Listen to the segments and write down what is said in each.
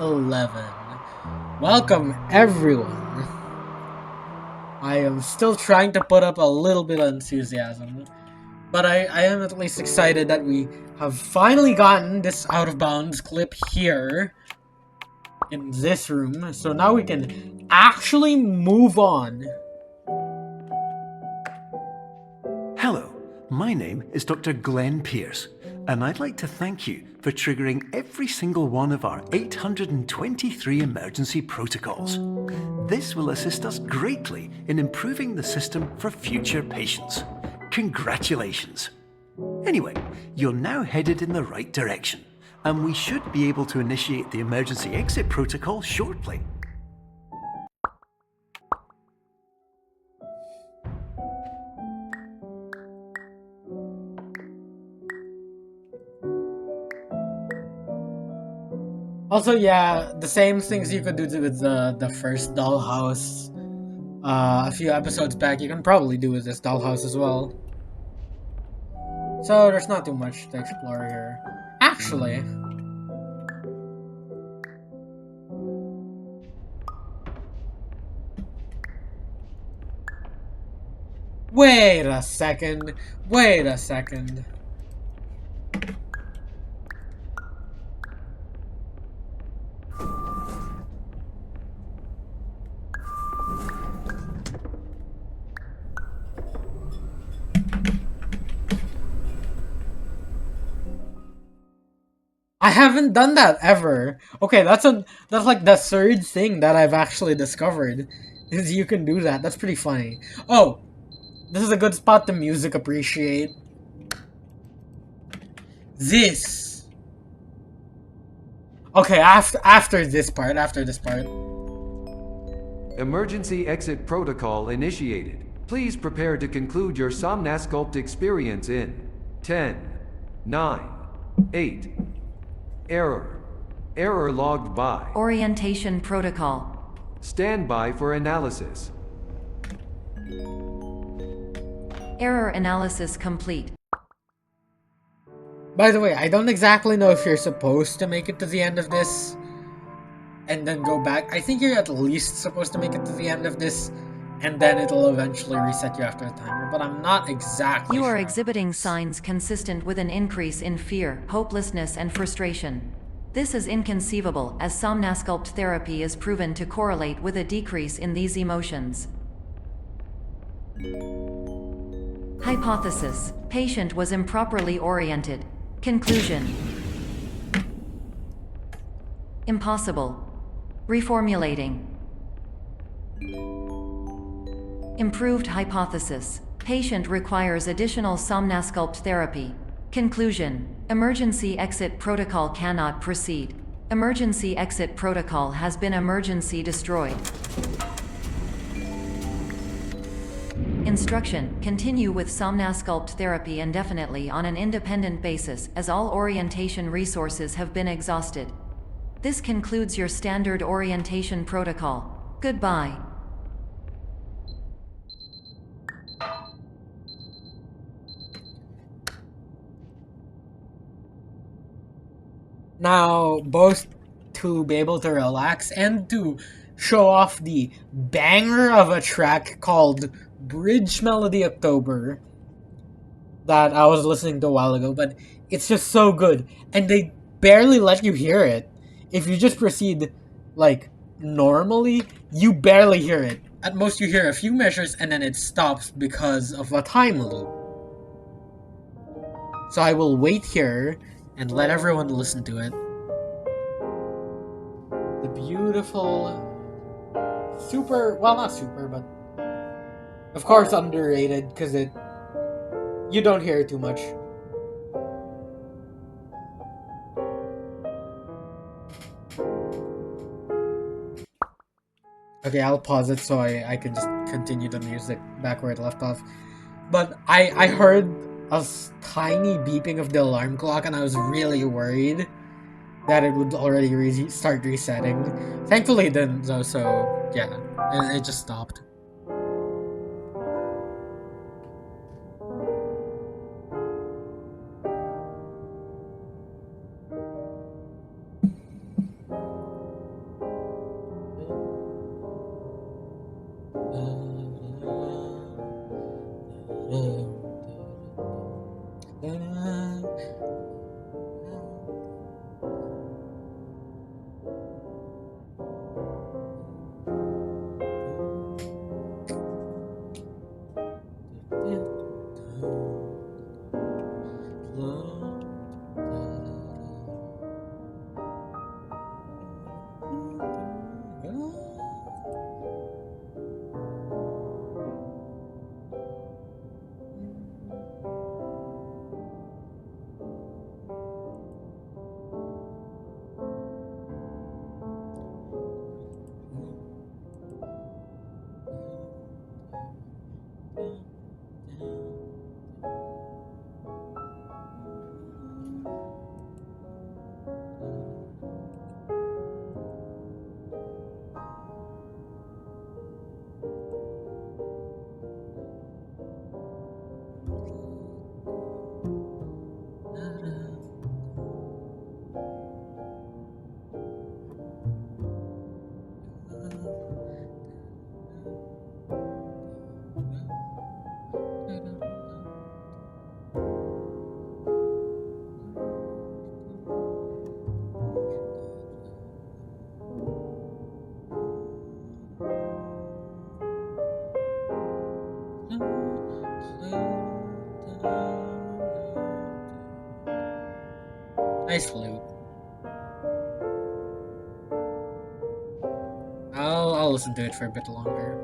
11. Welcome, everyone. I am still trying to put up a little bit of enthusiasm, but I am at least excited that we have finally gotten this out of bounds clip here in this room, so now we can actually move on. Hello, my name is Dr. Glenn Pierce, and I'd like to thank you for triggering every single one of our 823 emergency protocols. This will assist us greatly in improving the system for future patients. Congratulations! Anyway, you're now headed in the right direction, and we should be able to initiate the emergency exit protocol shortly. Also, yeah, the same things you could do with the first dollhouse a few episodes back, you can probably do with this dollhouse as well. So there's not too much to explore here. Actually, wait a second. Wait a second. I haven't done that ever. Okay, that's like the third thing that I've actually discovered is you can do that. That's pretty funny. Oh, this is a good spot to music appreciate. This. Okay, after this part, Emergency exit protocol initiated. Please prepare to conclude your Somnasculpt experience in 10, 9, 8. Error. Error logged by. Orientation protocol. Stand by for analysis. Error analysis complete. By the way, I don't exactly know if you're supposed to make it to the end of this and then go back. I think you're at least supposed to make it to the end of this and then it'll eventually reset you after the timer, but I'm not exactly You are sure. exhibiting signs consistent with an increase in fear, hopelessness, and frustration. This is inconceivable, as Somnasculpt therapy is proven to correlate with a decrease in these emotions. Hypothesis: patient was improperly oriented. Conclusion: impossible. Reformulating. Improved hypothesis: patient requires additional Somnasculpt therapy. Conclusion: emergency exit protocol cannot proceed. Emergency exit protocol has been emergency destroyed. Instruction: continue with Somnasculpt therapy indefinitely on an independent basis, as all orientation resources have been exhausted. This concludes your standard orientation protocol. Goodbye. Now, both to be able to relax and to show off the banger of a track called Bridge Melody October that I was listening to a while ago, but it's just so good, and they barely let you hear it. If you just proceed, like, normally, you barely hear it. At most, you hear a few measures, and then it stops because of a time loop. So I will wait here and let everyone listen to it. The beautiful, well, not super, but of course underrated, because you don't hear it too much. Okay, I'll pause it so I can just continue the music back where it left off. But I heard a tiny beeping of the alarm clock, and I was really worried that it would already start resetting. Thankfully it didn't, though, so yeah, it just stopped. Nice flute. I'll listen to it for a bit longer.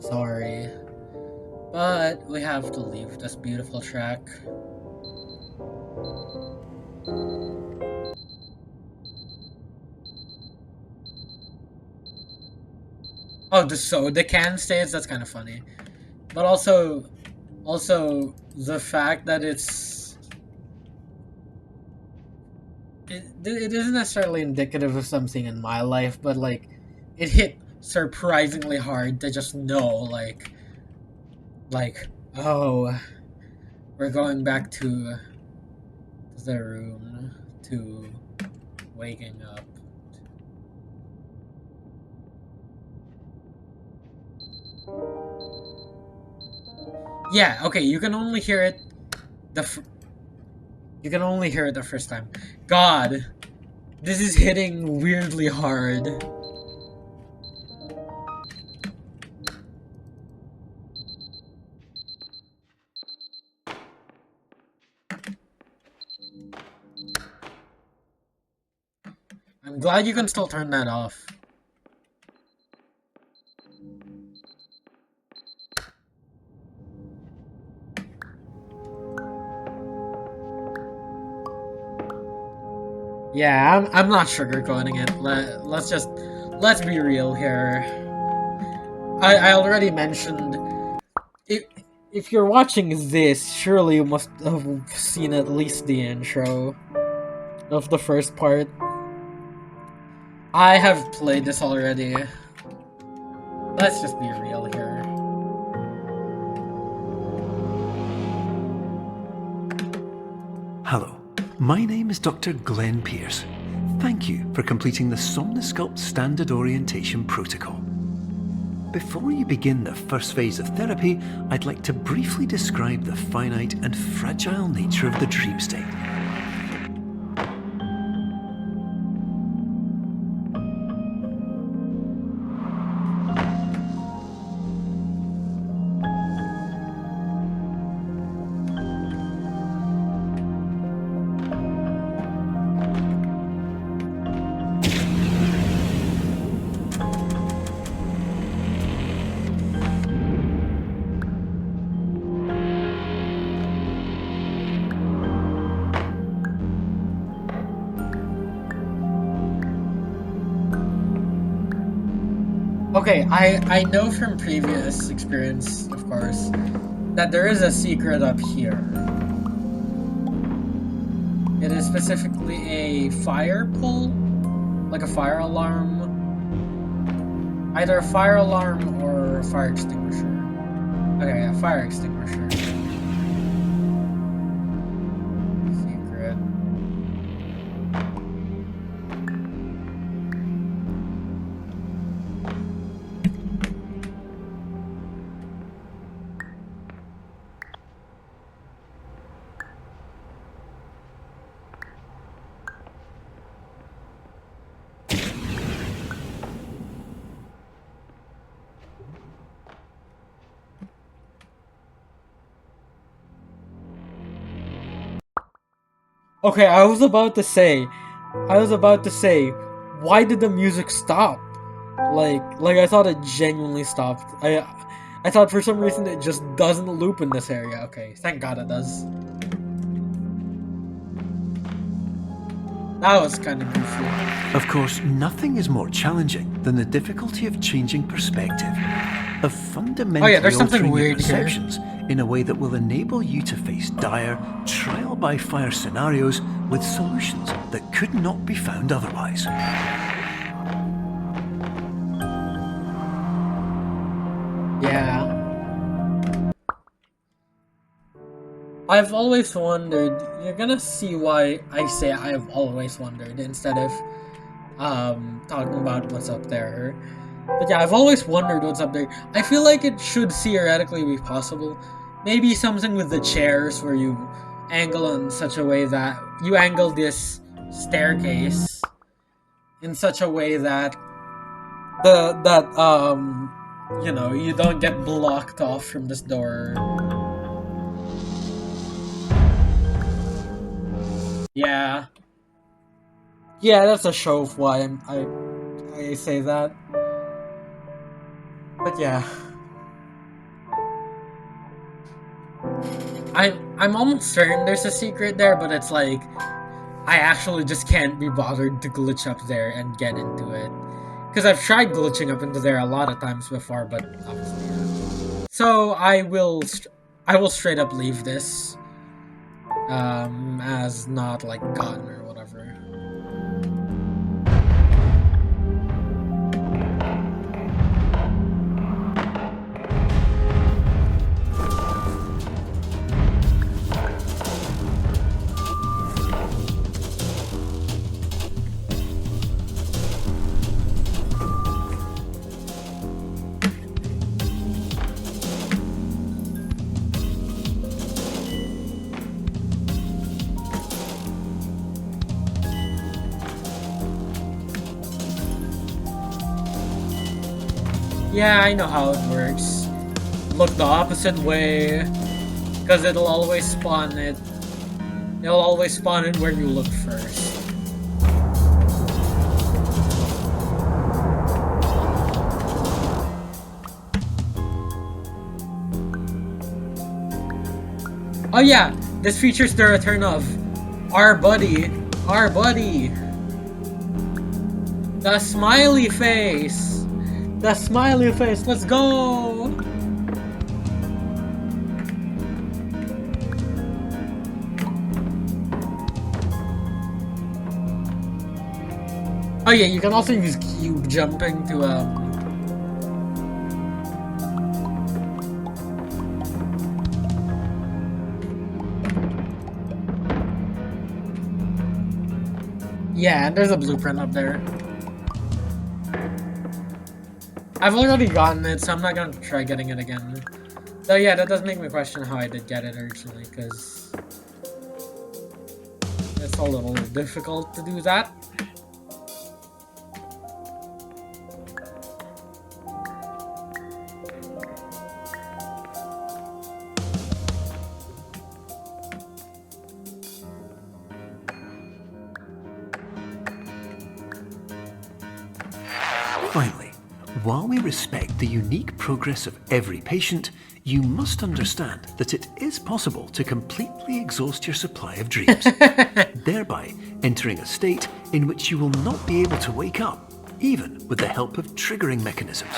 Sorry, but we have to leave this beautiful track. Oh, the soda can stays? That's kind of funny. But also the fact that it isn't necessarily indicative of something in my life, but like it hit surprisingly hard to just know like oh, we're going back to the room, to waking up. Yeah, okay, you can only hear it the first time. God, this is hitting weirdly hard. I'm glad you can still turn that off. Yeah, I'm not sugarcoating it. Let's be real here. I already mentioned if you're watching this, surely you must have seen at least the intro of the first part. I have played this already. Let's just be real here. Hello, my name is Dr. Glenn Pierce. Thank you for completing the Somnosculpt Standard Orientation Protocol. Before you begin the first phase of therapy, I'd like to briefly describe the finite and fragile nature of the dream state. Okay, I know from previous experience, of course, that there is a secret up here. It is specifically a fire pole, like a fire alarm. Either a fire alarm or a fire extinguisher. Okay, a fire extinguisher. Secret. Okay, I was about to say, why did the music stop? Like I thought it genuinely stopped. I thought for some reason it just doesn't loop in this area. Okay, thank God it does. That was kind of goofy. Of course, nothing is more challenging than the difficulty of changing perspective, of fundamentally there's something altering your weird here. perceptions in a way that will enable you to face dire, trial-by-fire scenarios with solutions that could not be found otherwise. Yeah. I've always wondered, you're gonna see why I say I've always wondered instead of talking about what's up there. But yeah, I've always wondered what's up there. I feel like it should theoretically be possible. Maybe something with the chairs where you angle in such a way that you angle this staircase in such a way that you know, you don't get blocked off from this door. Yeah. Yeah, that's a show of why I say that. But yeah. I'm almost certain there's a secret there, but it's like I actually just can't be bothered to glitch up there and get into it. Because I've tried glitching up into there a lot of times before, but obviously, yeah. So I will straight up leave this as not like gotten or whatever. Yeah, I know how it works. Look the opposite way, because it'll always spawn it. It'll always spawn it where you look first. Oh yeah, this features the return of our buddy, the smiley face. The smiley face, let's go! Oh yeah, you can also use cube jumping to yeah, and there's a blueprint up there. I've already gotten it, so I'm not gonna try getting it again. Though yeah, that does make me question how I did get it originally, because it's a little difficult to do that. Finally, while we respect the unique progress of every patient, you must understand that it is possible to completely exhaust your supply of dreams, thereby entering a state in which you will not be able to wake up, even with the help of triggering mechanisms.